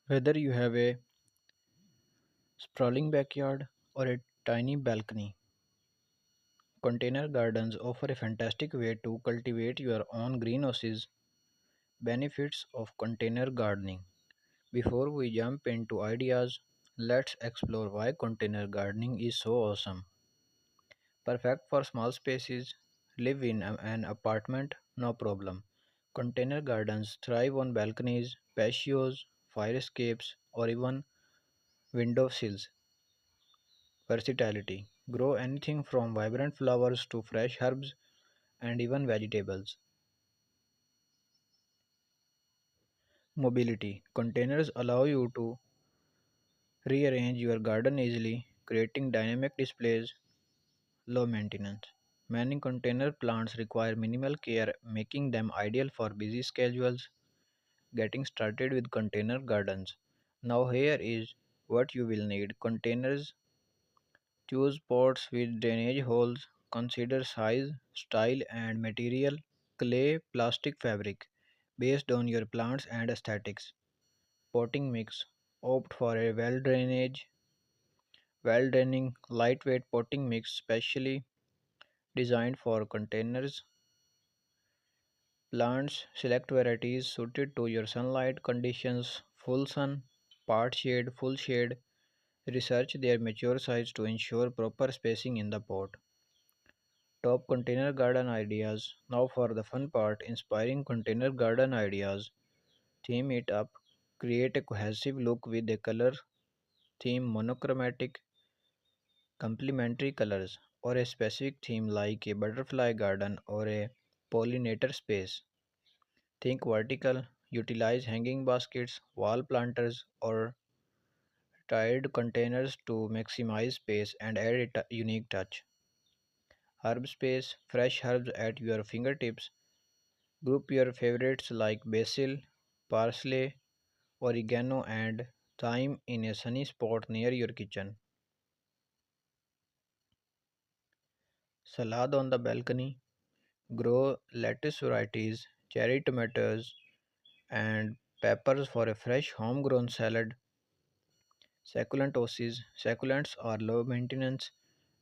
Whether you have a sprawling backyard or a tiny balcony, container gardens offer a fantastic way to cultivate your own greenhouses. Benefits of container gardening. Before we jump into ideas, let's explore why container gardening is so awesome. Perfect for small spaces, live in an apartment, no problem. Container gardens thrive on balconies, patios, fire escapes, or even window sills. Versatility. Grow anything from vibrant flowers to fresh herbs and even vegetables. Mobility. Containers allow you to rearrange your garden easily, creating dynamic displays. Low maintenance. Many container plants require minimal care, making them ideal for busy schedules. Getting started with container gardens. Now, here is what you will need: containers. Choose pots with drainage holes. Consider size, style, and material: clay, plastic, fabric, based on your plants and aesthetics. Potting mix. Opt for a well draining, lightweight potting mix specially designed for containers. Plants. Select varieties suited to your sunlight conditions: full sun, part shade, full shade. Research their mature size to ensure proper spacing in the pot. Top container garden ideas. Now for the fun part: inspiring container garden ideas. Theme it up. Create a cohesive look with a color theme: monochromatic, complementary colors, or a specific theme like a butterfly garden or a pollinator space. Think vertical. Utilize hanging baskets, wall planters, or tied containers to maximize space and add a unique touch. Herb space. Fresh herbs at your fingertips. Group your favorites like basil, parsley, oregano, and thyme in a sunny spot near your kitchen. Salad on the balcony. Grow lettuce varieties, cherry tomatoes, and peppers for a fresh homegrown salad. Succulentoses. Succulents are low maintenance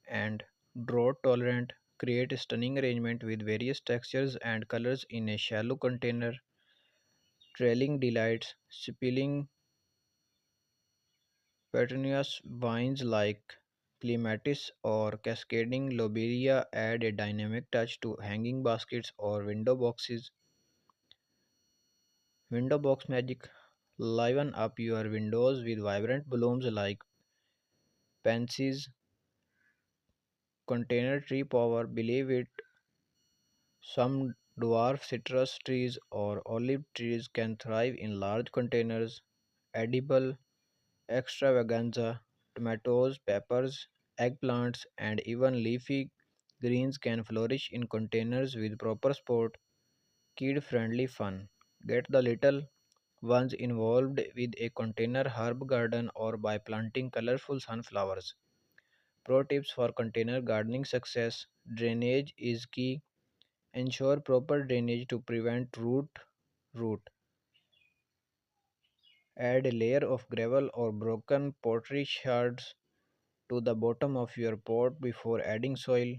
and drought tolerant. Create a stunning arrangement with various textures and colors in a shallow container. Trailing delights. Spilling petunias, vines like clematis or cascading lobelia add a dynamic touch to hanging baskets or window boxes. Window box magic. Liven up your windows with vibrant blooms like pansies. Container tree power. Believe it, some dwarf citrus trees or olive trees can thrive in large containers. Edible extravaganza. Tomatoes, peppers, eggplants, and even leafy greens can flourish in containers with proper support. Kid friendly fun. Get the little ones involved with a container herb garden or by planting colorful sunflowers. Pro tips for container gardening success: drainage is key. Ensure proper drainage to prevent root. Add a layer of gravel or broken pottery shards to the bottom of your pot before adding soil.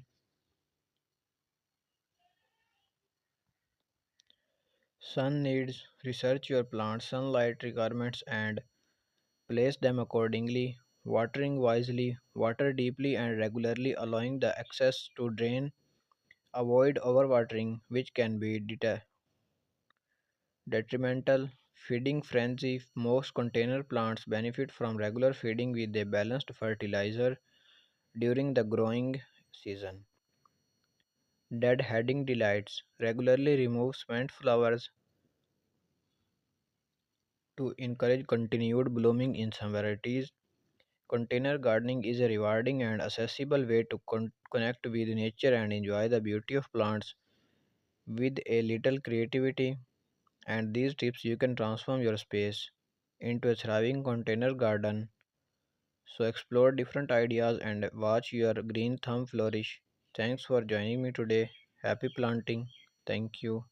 Sun needs. Research your plant's sunlight requirements and place them accordingly. Watering wisely. Water deeply and regularly, allowing the excess to drain. Avoid overwatering, which can be detrimental. Feeding frenzy. Most container plants benefit from regular feeding with a balanced fertilizer during the growing season. Dead heading delights. Regularly remove spent flowers to encourage continued blooming in some varieties. Container gardening is a rewarding and accessible way to connect with nature and enjoy the beauty of plants with a little creativity. And these tips you can transform your space into a thriving container garden. So explore different ideas and watch your green thumb flourish. Thanks for joining me today. Happy planting. Thank you.